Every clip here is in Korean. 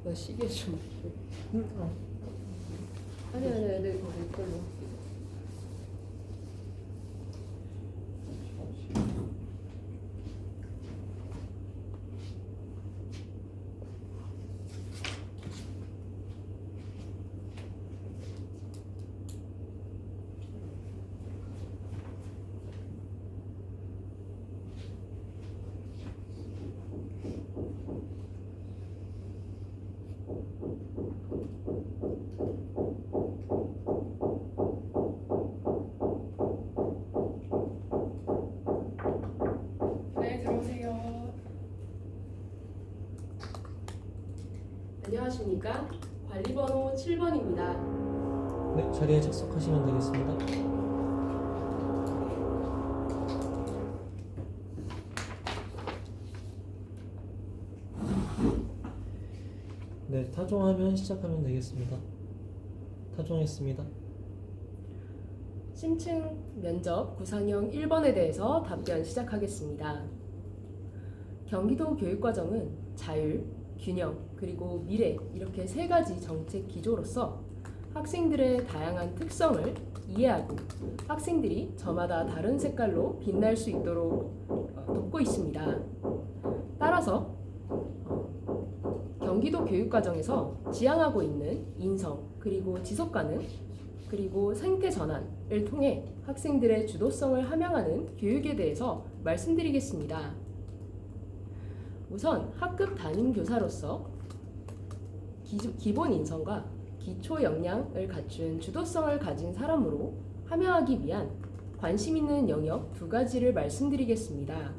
나 시계 좀. 어. 아니 내 걸로. 네, 들어오세요. 안녕하십니까? 관리번호 7번입니다. 네, 자리에 착석하시면 되겠습니다. 네, 타종하면 시작하면 되겠습니다. 타종했습니다. 심층 면접 구상형 1번에 대해서 답변 시작하겠습니다. 경기도 교육과정은 자율, 균형, 그리고 미래 이렇게 세 가지 정책 기조로서 학생들의 다양한 특성을 이해하고 학생들이 저마다 다른 색깔로 빛날 수 있도록 돕고 있습니다. 따라서 경기도 교육과정에서 지향하고 있는 인성, 그리고 지속가능, 그리고 생태 전환을 통해 학생들의 주도성을 함양하는 교육에 대해서 말씀드리겠습니다. 우선 학급 담임 교사로서 기본 인성과 기초 역량을 갖춘 주도성을 가진 사람으로 함양하기 위한 관심 있는 영역 두 가지를 말씀드리겠습니다.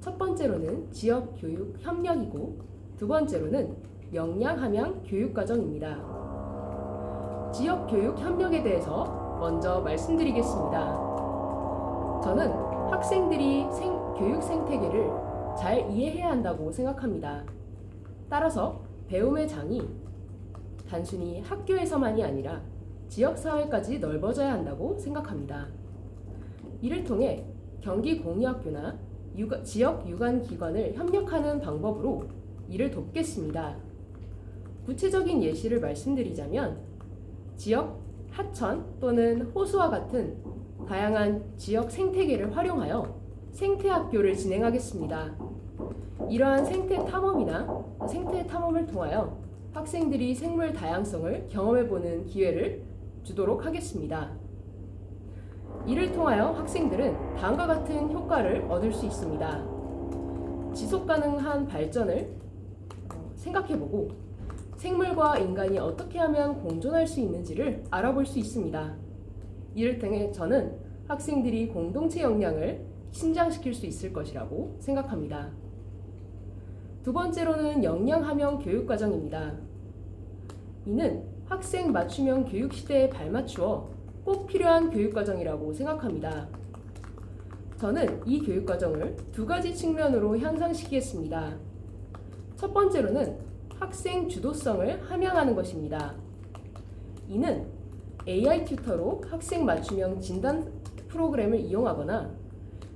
첫 번째로는 지역 교육 협력이고 두 번째로는 역량 함양 교육과정입니다. 지역 교육 협력에 대해서 먼저 말씀드리겠습니다. 저는 학생들이 교육 생태계를 잘 이해해야 한다고 생각합니다. 따라서 배움의 장이 단순히 학교에서만이 아니라 지역사회까지 넓어져야 한다고 생각합니다. 이를 통해 경기공유학교나 지역 유관기관을 협력하는 방법으로 이를 돕겠습니다. 구체적인 예시를 말씀드리자면 지역 하천 또는 호수와 같은 다양한 지역 생태계를 활용하여 생태학교를 진행하겠습니다. 이러한 생태 탐험을 통하여 학생들이 생물 다양성을 경험해보는 기회를 주도록 하겠습니다. 이를 통하여 학생들은 다음과 같은 효과를 얻을 수 있습니다. 지속 가능한 발전을 생각해보고 생물과 인간이 어떻게 하면 공존할 수 있는지를 알아볼 수 있습니다. 이를 통해 저는 학생들이 공동체 역량을 신장시킬 수 있을 것이라고 생각합니다. 두 번째로는 역량 함양 교육과정입니다. 이는 학생 맞춤형 교육 시대에 발맞추어 꼭 필요한 교육과정이라고 생각합니다. 저는 이 교육과정을 두 가지 측면으로 향상시키겠습니다. 첫 번째로는 학생 주도성을 함양하는 것입니다. 이는 AI 튜터로 학생 맞춤형 진단 프로그램을 이용하거나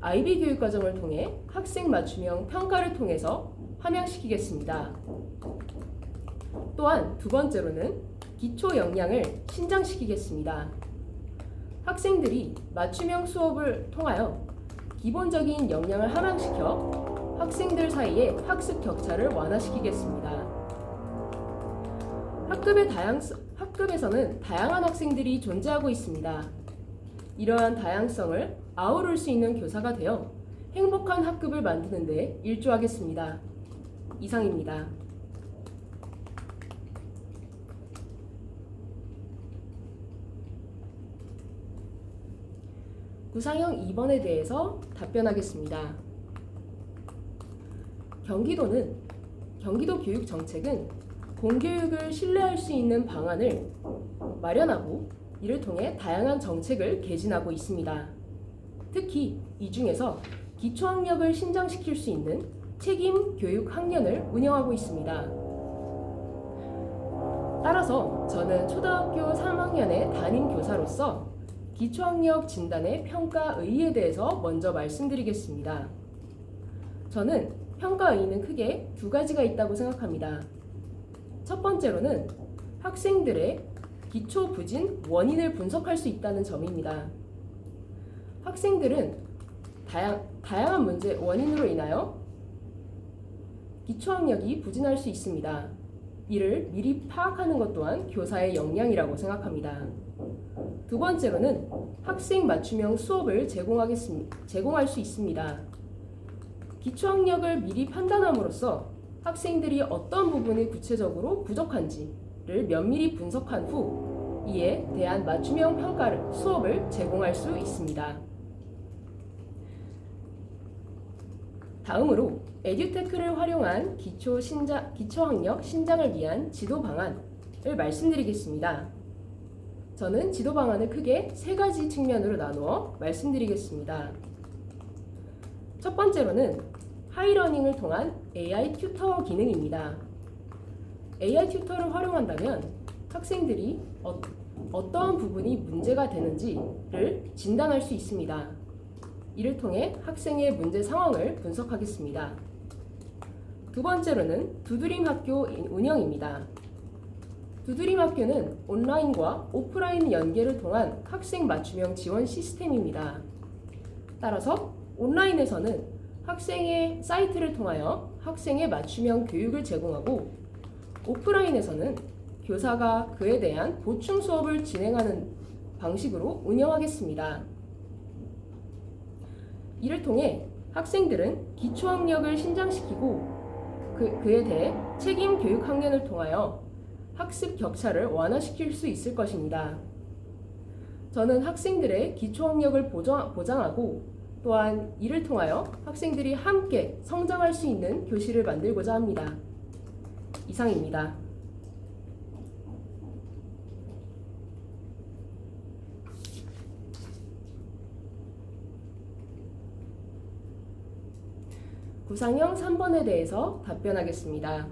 IB 교육과정을 통해 학생 맞춤형 평가를 통해서 함양시키겠습니다. 또한 두 번째로는 기초 역량을 신장시키겠습니다. 학생들이 맞춤형 수업을 통하여 기본적인 역량을 함양시켜 학생들 사이의 학습 격차를 완화시키겠습니다. 학급에서는 다양한 학생들이 존재하고 있습니다. 이러한 다양성을 아우를 수 있는 교사가 되어 행복한 학급을 만드는 데 일조하겠습니다. 이상입니다. 구상형 2번에 대해서 답변하겠습니다. 경기도 교육 정책은 공교육을 신뢰할 수 있는 방안을 마련하고 이를 통해 다양한 정책을 개진하고 있습니다. 특히 이 중에서 기초학력을 신장시킬 수 있는 책임 교육 학년을 운영하고 있습니다. 따라서 저는 초등학교 3학년의 담임 교사로서 기초학력 진단의 평가 의의에 대해서 먼저 말씀드리겠습니다. 저는 평가 의의는 크게 두 가지가 있다고 생각합니다. 첫 번째로는 학생들의 기초 부진 원인을 분석할 수 있다는 점입니다. 학생들은 다양한 문제 원인으로 인하여 기초학력이 부진할 수 있습니다. 이를 미리 파악하는 것 또한 교사의 역량이라고 생각합니다. 두 번째로는 학생 맞춤형 수업을 제공할 수 있습니다. 기초학력을 미리 판단함으로써 학생들이 어떤 부분이 구체적으로 부족한지를 면밀히 분석한 후 이에 대한 맞춤형 수업을 제공할 수 있습니다. 다음으로 에듀테크를 활용한 기초학력 신장을 위한 지도 방안을 말씀드리겠습니다. 저는 지도 방안을 크게 세 가지 측면으로 나누어 말씀드리겠습니다. 첫 번째로는 하이러닝을 통한 AI 튜터 기능입니다. AI 튜터를 활용한다면 학생들이 어떠한 부분이 문제가 되는지를 진단할 수 있습니다. 이를 통해 학생의 문제 상황을 분석하겠습니다. 두 번째로는 두드림 학교 운영입니다. 두드림 학교는 온라인과 오프라인 연계를 통한 학생 맞춤형 지원 시스템입니다. 따라서 온라인에서는 학생의 사이트를 통하여 학생의 맞춤형 교육을 제공하고 오프라인에서는 교사가 그에 대한 보충 수업을 진행하는 방식으로 운영하겠습니다. 이를 통해 학생들은 기초학력을 신장시키고 그에 대해 책임 교육 학년을 통하여 학습 격차를 완화시킬 수 있을 것입니다. 저는 학생들의 기초학력을 보장하고 또한 이를 통하여 학생들이 함께 성장할 수 있는 교실을 만들고자 합니다. 이상입니다. 구상형 3번에 대해서 답변하겠습니다.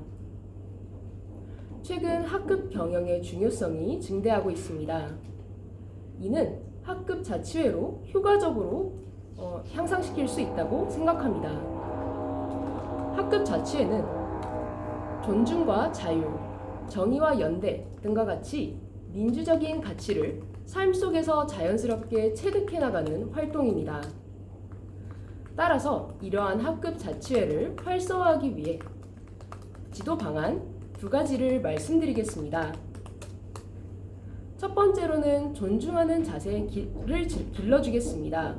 최근 학급 경영의 중요성이 증대하고 있습니다. 이는 학급 자치회로 효과적으로 향상시킬 수 있다고 생각합니다. 학급 자치회는 존중과 자유, 정의와 연대 등과 같이 민주적인 가치를 삶 속에서 자연스럽게 체득해 나가는 활동입니다. 따라서 이러한 학급 자치회를 활성화하기 위해 지도 방안 두 가지를 말씀드리겠습니다. 첫 번째로는 존중하는 자세를 길러주겠습니다.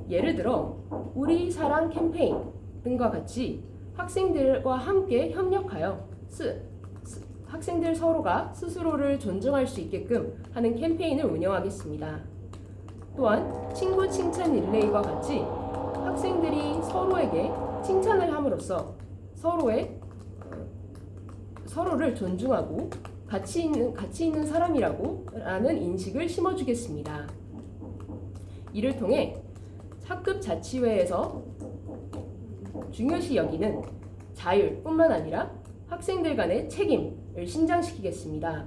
예를 들어 우리 사랑 캠페인 등과 같이 학생들과 함께 협력하여 학생들 서로가 스스로를 존중할 수 있게끔 하는 캠페인을 운영하겠습니다. 또한 친구 칭찬 릴레이와 같이 학생들이 서로에게 칭찬을 함으로써 서로를 존중하고 가치 있는 사람이라는 인식을 심어주겠습니다. 이를 통해 학급 자치회에서 중요시 여기는 자율뿐만 아니라 학생들 간의 책임을 신장시키겠습니다.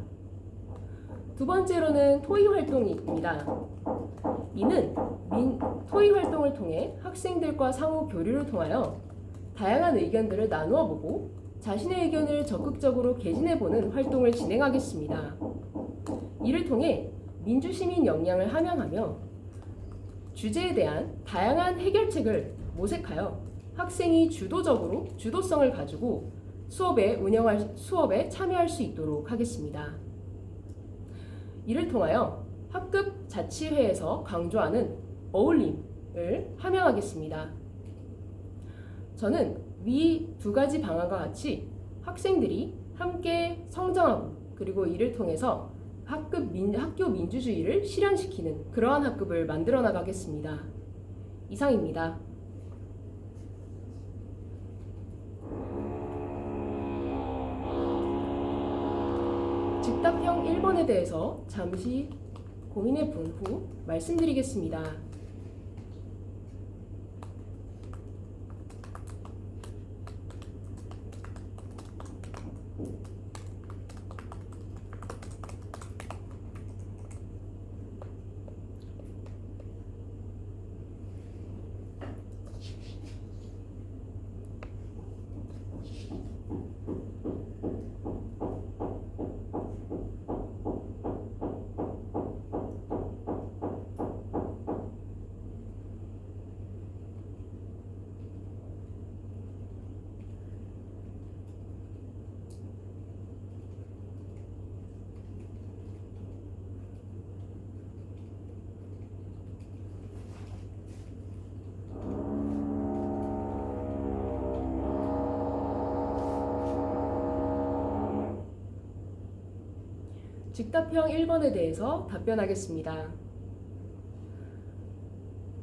두 번째로는 토의 활동입니다. 이는 토의 활동을 통해 학생들과 상호 교류를 통하여 다양한 의견들을 나누어 보고 자신의 의견을 적극적으로 개진해보는 활동을 진행하겠습니다. 이를 통해 민주시민 역량을 함양하며 주제에 대한 다양한 해결책을 모색하여 학생이 주도성을 가지고 수업에 참여할 수 있도록 하겠습니다. 이를 통하여 학급 자치회에서 강조하는 어울림을 함양하겠습니다. 저는 위 두 가지 방안과 같이 학생들이 함께 성장하고 그리고 이를 통해서 학교 민주주의를 실현시키는 그러한 학급을 만들어 나가겠습니다. 이상입니다. 즉답형 1번에 대해서 잠시 고민해 본 후 말씀드리겠습니다. 즉답형 1번에 대해서 답변하겠습니다.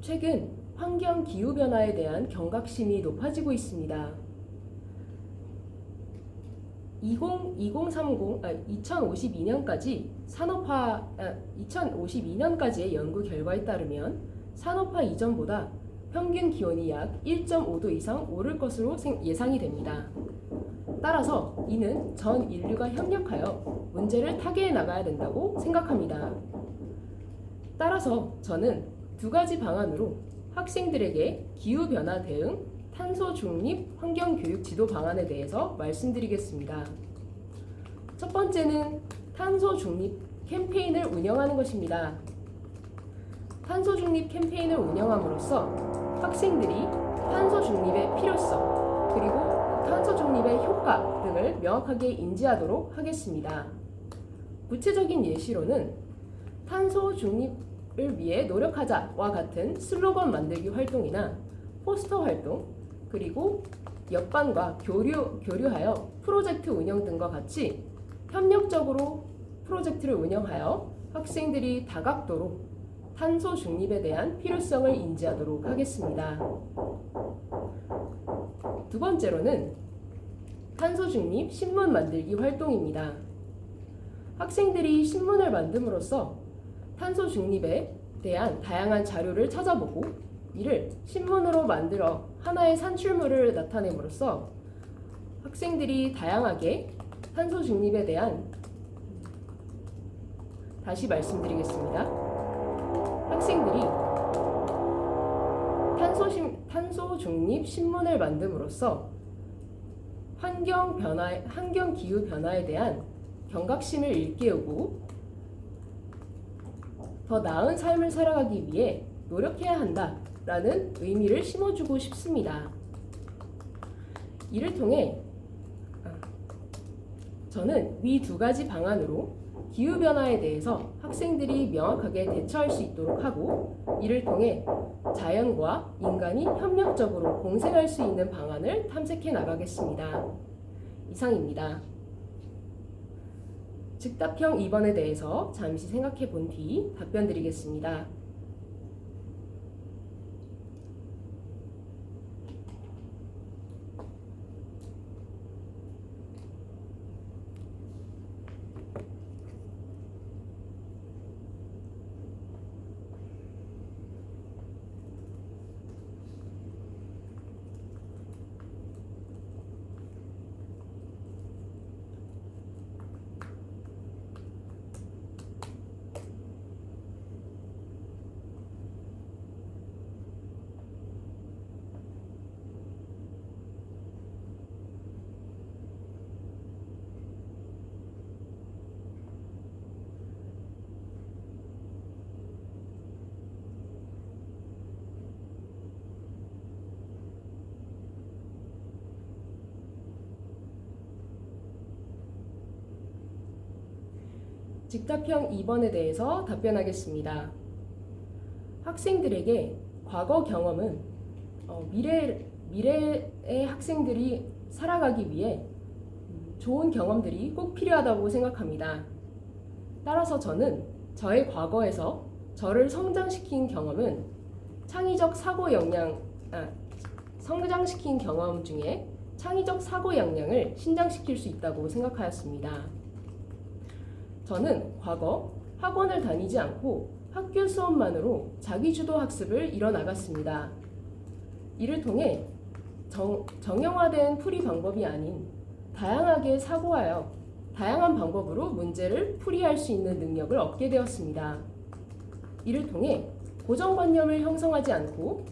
최근 환경 기후 변화에 대한 경각심이 높아지고 있습니다. 2052년까지의 연구 결과에 따르면 산업화 이전보다 평균 기온이 약 1.5도 이상 오를 것으로 예상이 됩니다. 따라서 이는 전 인류가 협력하여 문제를 타개해 나가야 된다고 생각합니다. 따라서 저는 두 가지 방안으로 학생들에게 기후변화 대응, 탄소 중립 환경교육 지도 방안에 대해서 말씀드리겠습니다. 첫 번째는 탄소 중립 캠페인을 운영하는 것입니다. 탄소 중립 캠페인을 운영함으로써 학생들이 탄소 중립의 필요성 그리고 탄소 중립의 효과 등을 명확하게 인지하도록 하겠습니다. 구체적인 예시로는 탄소 중립을 위해 노력하자와 같은 슬로건 만들기 활동이나 포스터 활동, 그리고 옆반과 교류하여 프로젝트 운영 등과 같이 협력적으로 프로젝트를 운영하여 학생들이 다각도로 탄소 중립에 대한 필요성을 인지하도록 하겠습니다. 두 번째로는 탄소 중립 신문 만들기 활동입니다. 학생들이 신문을 만듦으로써 탄소 중립에 대한 다양한 자료를 찾아보고 이를 신문으로 만들어 하나의 산출물을 나타냄으로써 학생들이 다양하게 탄소 중립에 대한 다시 말씀드리겠습니다. 학생들이 탄소 중립 신문을 만듦으로써 환경 기후 변화에 대한 경각심을 일깨우고 더 나은 삶을 살아가기 위해 노력해야 한다라는 의미를 심어주고 싶습니다. 이를 통해 저는 위 두 가지 방안으로 기후변화에 대해서 학생들이 명확하게 대처할 수 있도록 하고 이를 통해 자연과 인간이 협력적으로 공생할 수 있는 방안을 탐색해 나가겠습니다. 이상입니다. 즉답형 2번에 대해서 잠시 생각해 본 뒤 답변 드리겠습니다. 즉답형 2번에 대해서 답변하겠습니다. 학생들에게 과거 경험은 미래의 학생들이 살아가기 위해 좋은 경험들이 꼭 필요하다고 생각합니다. 따라서 저는 저의 과거에서 저를 성장시킨 경험은 성장시킨 경험 중에 창의적 사고 역량을 신장시킬 수 있다고 생각하였습니다. 저는 과거 학원을 다니지 않고 학교 수업만으로 자기주도 학습을 이뤄나갔습니다. 이를 통해 정형화된 풀이 방법이 아닌 다양하게 사고하여 다양한 방법으로 문제를 풀이할 수 있는 능력을 얻게 되었습니다. 이를 통해 고정관념을 형성하지 않고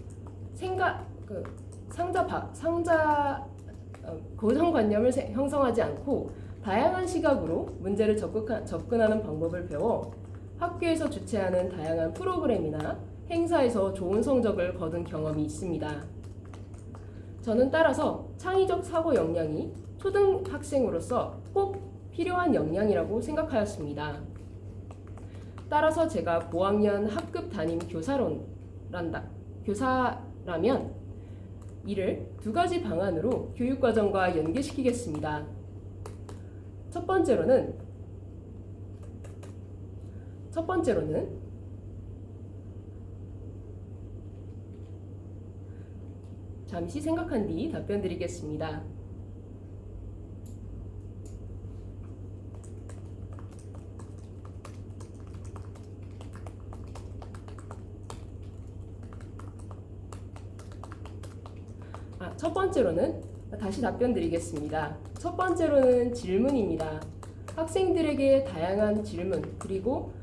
고정관념을 형성하지 않고 다양한 시각으로 문제를 접근하는 방법을 배워 학교에서 주최하는 다양한 프로그램이나 행사에서 좋은 성적을 거둔 경험이 있습니다. 저는 따라서 창의적 사고 역량이 초등학생으로서 꼭 필요한 역량이라고 생각하였습니다. 따라서 제가 고학년 학급 담임 교사라면 이를 두 가지 방안으로 교육과정과 연계시키겠습니다. 첫 번째로는 첫 번째로는 잠시 생각한 뒤 답변 드리겠습니다. 첫 번째로는 다시 답변 드리겠습니다. 첫 번째로는 질문입니다. 학생들에게 다양한 질문 그리고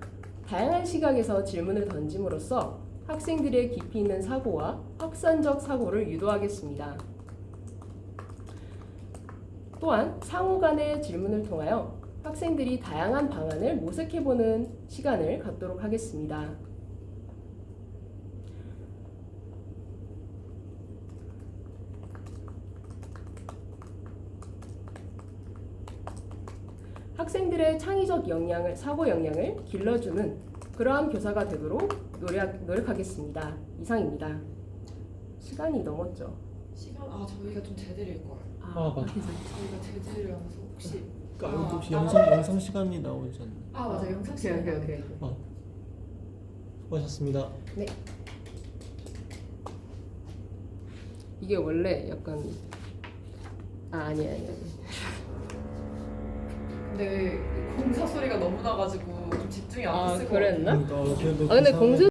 다양한 시각에서 질문을 던짐으로써 학생들의 깊이 있는 사고와 확산적 사고를 유도하겠습니다. 또한 상호 간의 질문을 통하여 학생들이 다양한 방안을 모색해보는 시간을 갖도록 하겠습니다. 학생들의 창의적 역량을, 사고 역량을 길러주는 그러한 교사가 되도록 노력하겠습니다. 이상입니다. 시간이 넘었죠? 저희가 좀 제대로일 거예요. 맞아. 저희가 제대로여서 혹시 혹시 영상 시간이 나오지 않나요? 맞아 영상 시간. 오케이. 수고하셨습니다. 네. 이게 원래 약간 아니야. 근데 공사 소리가 너무 나가지고 좀 집중이 안 됐을 것 같아요. 그랬나? 그러니까 그래도 근데 그 공수